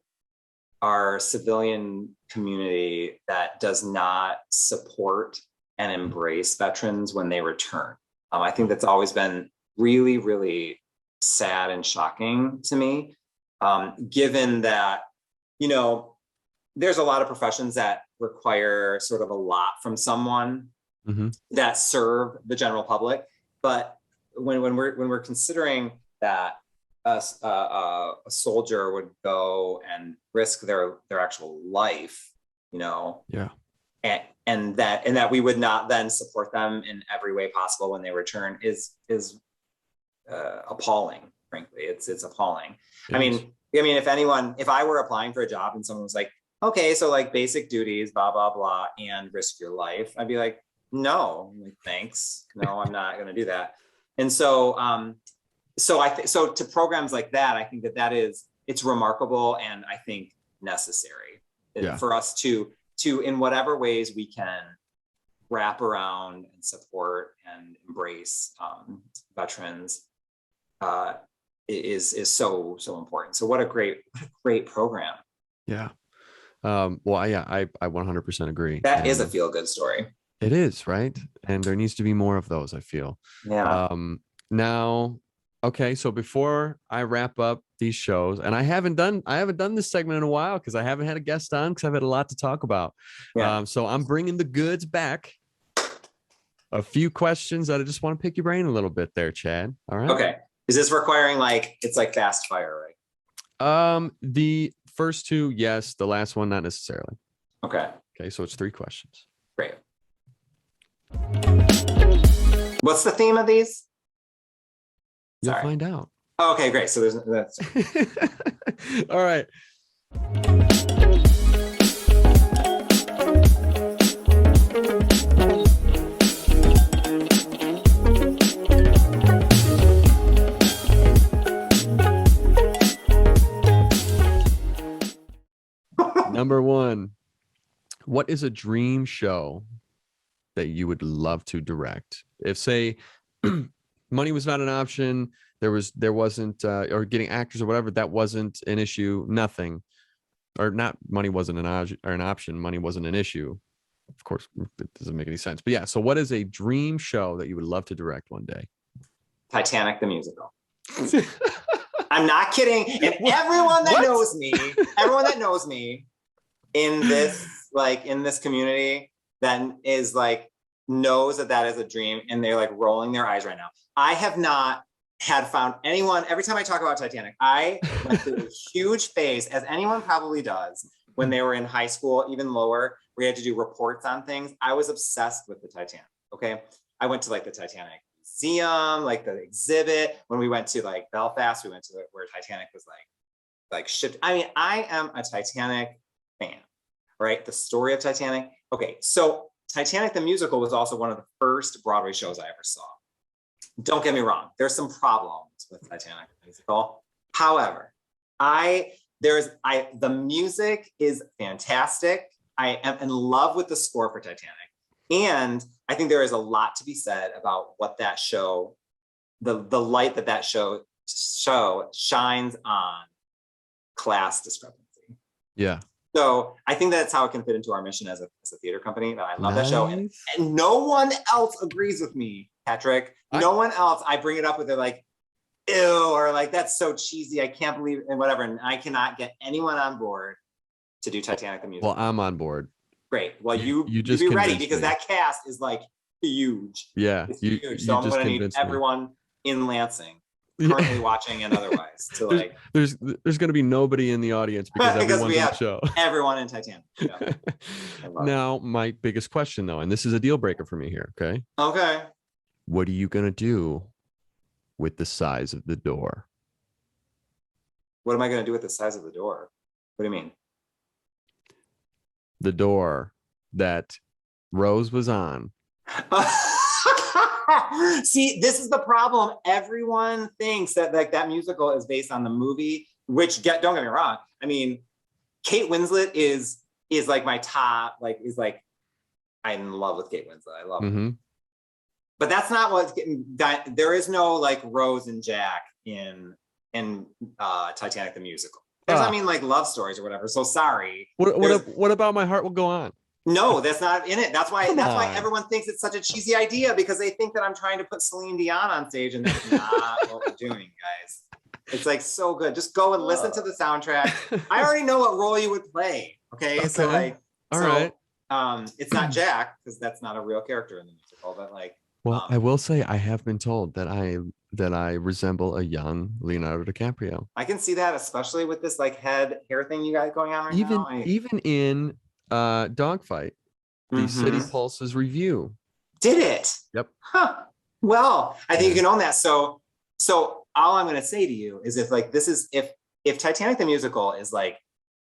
civilian community that does not support and embrace veterans when they return. I think that's always been really, really sad and shocking to me, given that, there's a lot of professions that require sort of a lot from someone that serve the general public. But when we're considering that a soldier would go and risk their actual life, and that we would not then support them in every way possible when they return is appalling. Frankly, it's appalling. If I were applying for a job and someone was like, okay, so like basic duties, blah blah blah, and risk your life, I'd be like, no, thanks, no, I'm not going to do that. And so so to programs like that, I think it's remarkable and I think necessary for us to in whatever ways we can wrap around and support and embrace veterans is so important. So what a great program. Yeah. I 100% agree. That is a feel good story. It is, right? And there needs to be more of those, I feel. Yeah. Now, okay, so before I wrap up these shows, and I haven't done this segment in a while because I haven't had a guest on because I've had a lot to talk about. Yeah. So I'm bringing the goods back. A few questions that I just want to pick your brain a little bit there, Chad. All right. Okay. Is this requiring it's like fast fire, right? The first 2, yes. The last one, not necessarily. Okay. Okay, so it's 3 questions. Great. What's the theme of these? You'll find out. Oh, okay, great. So that's all right. Number 1, what is a dream show that you would love to direct? If, say, money was not an option, there wasn't or getting actors or whatever, that wasn't an issue, nothing, or not, money wasn't an option, money wasn't an issue. Of course, it doesn't make any sense. But yeah, so what is a dream show that you would love to direct one day? Titanic the musical. I'm not kidding. If everyone that knows me in this community then is knows that is a dream, and they're rolling their eyes right now. I have not found anyone. Every time I talk about Titanic, I went through a huge phase, as anyone probably does, when they were in high school, even lower, we had to do reports on things. I was obsessed with the Titanic. Okay. I went to the Titanic Museum, the exhibit. When we went to Belfast, we went to where Titanic was shipped. I am a Titanic fan, right? The story of Titanic. Okay. So Titanic the musical was also one of the first Broadway shows I ever saw. Don't get me wrong. There's some problems with Titanic the musical. However, the music is fantastic. I am in love with the score for Titanic. And I think there is a lot to be said about what that show, the light that show shines on class discrepancy. Yeah. So I think that's how it can fit into our mission as a theater company. That I love that show, and no one else agrees with me, Patrick. No one else. I bring it up with they're like, ew, or that's so cheesy. I can't believe it, and whatever. And I cannot get anyone on board to do Titanic the musical. Well, I'm on board. Great. Well, you just be ready convinced because me. that cast is like huge. Yeah, It's you huge. So I'm just going to need convinced me. everyone in Lansing, Yeah. currently watching and otherwise, to like there's going to be nobody in the audience because because everyone's we in the have show. everyone in Titanic. Yeah. I love Now, my biggest question though, and this is a deal breaker for me here. Okay. it. Okay. What are you going to do with the size of the door? What am I going to do with the size of the door? What do you mean? The door that Rose was on. See, this is the problem. Everyone thinks that like that musical is based on the movie, which don't get me wrong. I mean, Kate Winslet is like my top, like is like I'm in love with Kate Winslet. I love her. But that's not what's getting done. There is no like Rose and Jack in Titanic the musical. There's I mean like love stories or whatever. So sorry. What about My Heart Will Go On? No, that's not in it. That's why Come why on. everyone thinks it's such a cheesy idea, because they think that I'm trying to put Celine Dion on stage, and that's not what we're doing, guys. It's like so good. Just go and listen to the soundtrack. I already know what role you would play. Okay. So like all right. It's not Jack, because that's not a real character in the musical, but like well, I will say I have been told that I resemble a young Leonardo DiCaprio. I can see that, especially with this like hair thing you got going on right now. Even in Dogfight, the City Pulse's review. Did it? Yep. Huh. Well, I think you can own that. So all I'm going to say to you is if Titanic the musical is like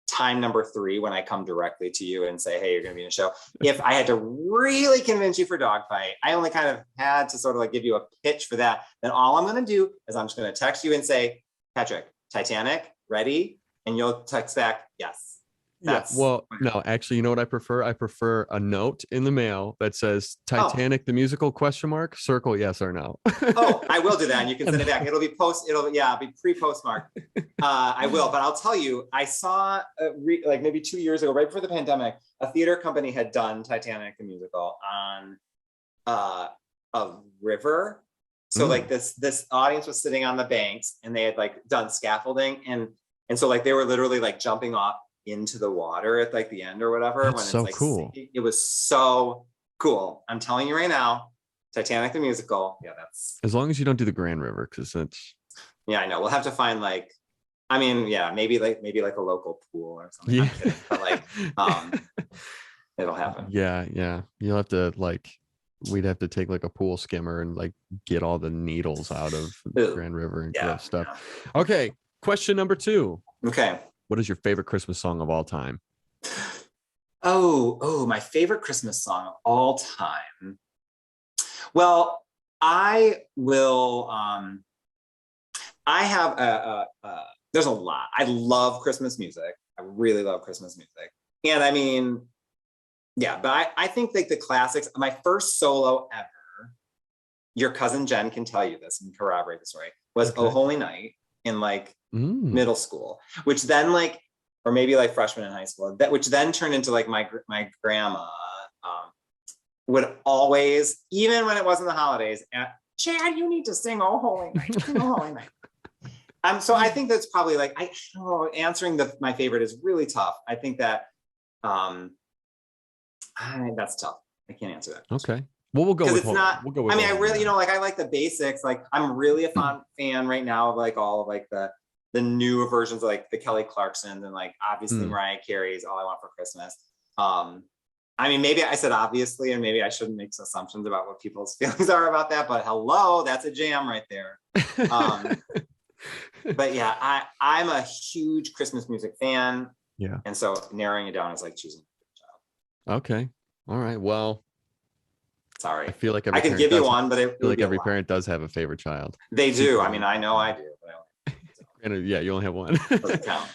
time number 3 when I come directly to you and say, hey, you're going to be in a show. If I had to really convince you for Dogfight, I only kind of had to sort of like give you a pitch for that. Then all I'm going to do is I'm just going to text you and say, Patrick, Titanic, ready? And you'll text back, yes. Well, no, actually, you know what I prefer? I prefer a note in the mail that says Titanic the musical ? Circle yes or no. Oh, I will do that, and you can send it back. It'll be be pre-postmarked. I will, but I'll tell you, I saw like maybe 2 years ago, right before the pandemic, a theater company had done Titanic the musical on a river. So like this audience was sitting on the banks, and they had like done scaffolding, and so like they were literally like jumping off into the water at like the end or whatever. That's when it's so like cool. sinking. It was so cool. I'm telling you right now, Titanic the musical. Yeah, that's as long as you don't do the Grand River, because it's I know. We'll have to find like, I mean, yeah, maybe like a local pool or something. Yeah. But like it'll happen. Yeah. You'll have to like we'd have to take like a pool skimmer and like get all the needles out of the Grand River and gross stuff. Yeah. Okay. Question number 2. Okay. What is your favorite Christmas song of all time? Oh, my favorite Christmas song of all time. Well, I will, I have there's a lot. I love Christmas music. I really love Christmas music. And I mean, yeah, but I think like the classics, my first solo ever, your cousin Jen can tell you this and corroborate the story, was Oh Holy Night in like middle school, which then like, or maybe like freshman in high school, which then turned into like my grandma would always, even when it wasn't the holidays, Chad, you need to sing Oh Holy Night, Oh Holy Night. So I think that's probably like, answering my favorite is really tough. I think that that's tough. I can't answer that question. Okay. Well, we'll go with it's not. We'll go with I mean, I really, like I like the basics. Like I'm really a fan right now of like all of like the newer versions of like the Kelly Clarksons and like obviously Mariah Carey's All I Want for Christmas. I mean, maybe I said obviously, and maybe I shouldn't make assumptions about what people's feelings are about that, but hello, that's a jam right there. But yeah, I'm a huge Christmas music fan. Yeah. And so narrowing it down is like choosing a child. Okay. All right. Well, sorry. I feel like I can give you one, but I feel like every parent does have a favorite child. They do. I mean, I know I do. And yeah, you only have one. Doesn't count.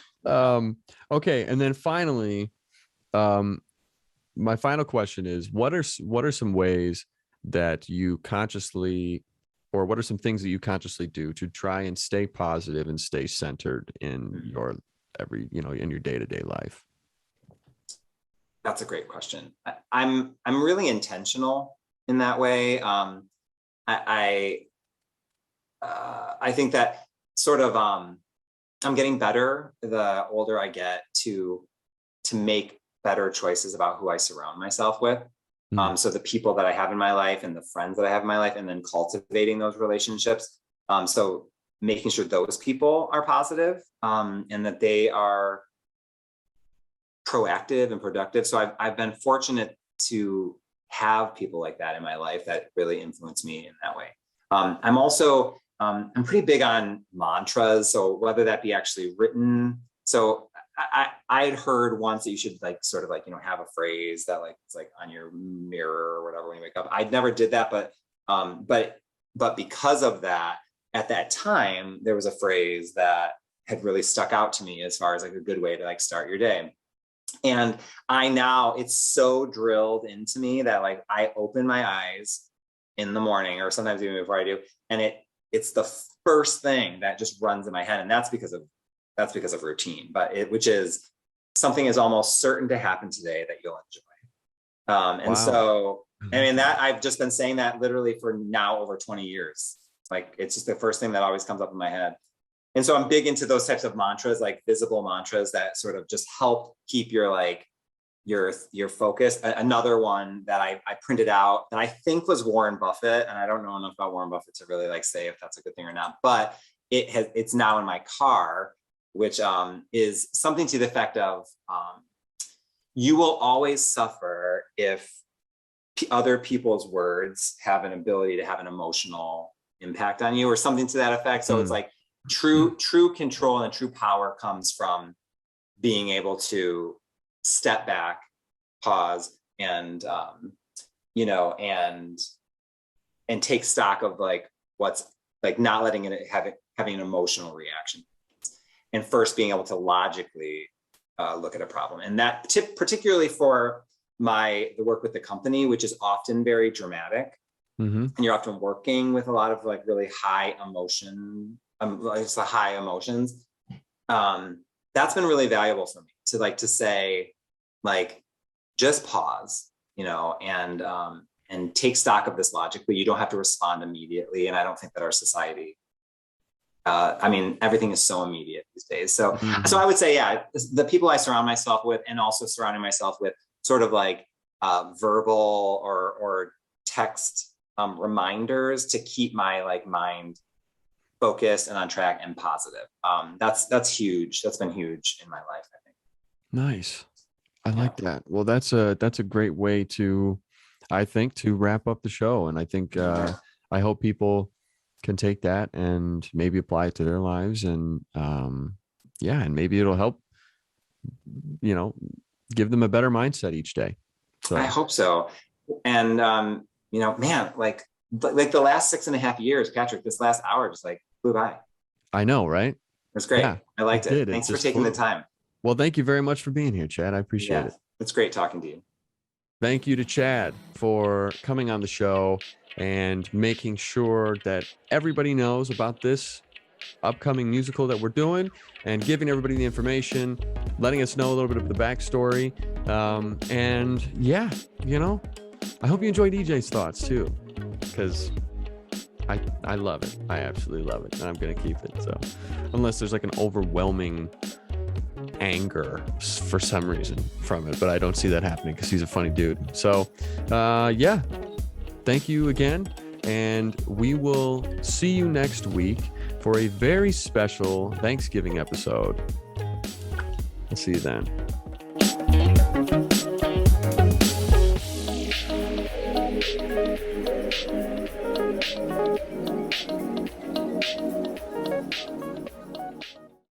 Okay, and then finally, my final question is: what are some ways that you consciously, or what are some things that you consciously do to try and stay positive and stay centered in your in your day-to-day life? That's a great question. I'm really intentional in that way. I think that sort of I'm getting better the older I get to make better choices about who I surround myself with. So the people that I have in my life and the friends that I have in my life, and then cultivating those relationships. So making sure those people are positive, and that they are proactive and productive. So I've been fortunate to have people like that in my life that really influence me in that way. I'm also, I'm pretty big on mantras. So whether that be actually written, so I had heard once that you should like sort of like, you know, have a phrase that like it's like on your mirror or whatever when you wake up. I never did that, but because of that, at that time, there was a phrase that had really stuck out to me as far as like a good way to like start your day. And it's so drilled into me that like I open my eyes in the morning or sometimes even before I do, and it's the first thing that just runs in my head, and that's because of routine, which is something is almost certain to happen today that you'll enjoy. And so, I mean, that I've just been saying that literally for now over 20 years. Like, it's just the first thing that always comes up in my head. And so I'm big into those types of mantras, like visible mantras that sort of just help keep your focus. Another one that I printed out that I think was Warren Buffett, and I don't know enough about Warren Buffett to really like say if that's a good thing or not, but it's now in my car, which is something to the effect of, you will always suffer if other people's words have an ability to have an emotional impact on you, or something to that effect. So it's like true control and true power comes from being able to step back, pause, and and take stock of like what's like, not letting it having an emotional reaction, and first being able to logically look at a problem. And that tip particularly for the work with the company, which is often very dramatic. And you're often working with a lot of like really high emotion, it's the high emotions. That's been really valuable for me to say, like, just pause, and take stock of this logically. You don't have to respond immediately. And I don't think that our society, everything is so immediate these days. So I would say, yeah, the people I surround myself with, and also surrounding myself with sort of like verbal or text reminders to keep my like mind focused and on track and positive. That's huge. That's been huge in my life, I think. Nice. I like that. Well, that's a great way to wrap up the show. And I think I hope people can take that and maybe apply it to their lives, and and maybe it'll help, give them a better mindset each day. So I hope so. And man, like the last 6.5 years, Patrick, this last hour just like flew by. I know, right? It was great. Yeah, I liked it. Thanks for taking the time. Well, thank you very much for being here, Chad. I appreciate it. It's great talking to you. Thank you to Chad for coming on the show and making sure that everybody knows about this upcoming musical that we're doing, and giving everybody the information, letting us know a little bit of the backstory. And yeah, I hope you enjoyed EJ's thoughts too, because I love it. I absolutely love it, and I'm going to keep it. So unless there's like an overwhelming anger for some reason from it, but I don't see that happening because he's a funny dude. So thank you again, and we will see you next week for a very special Thanksgiving episode. I'll see you then.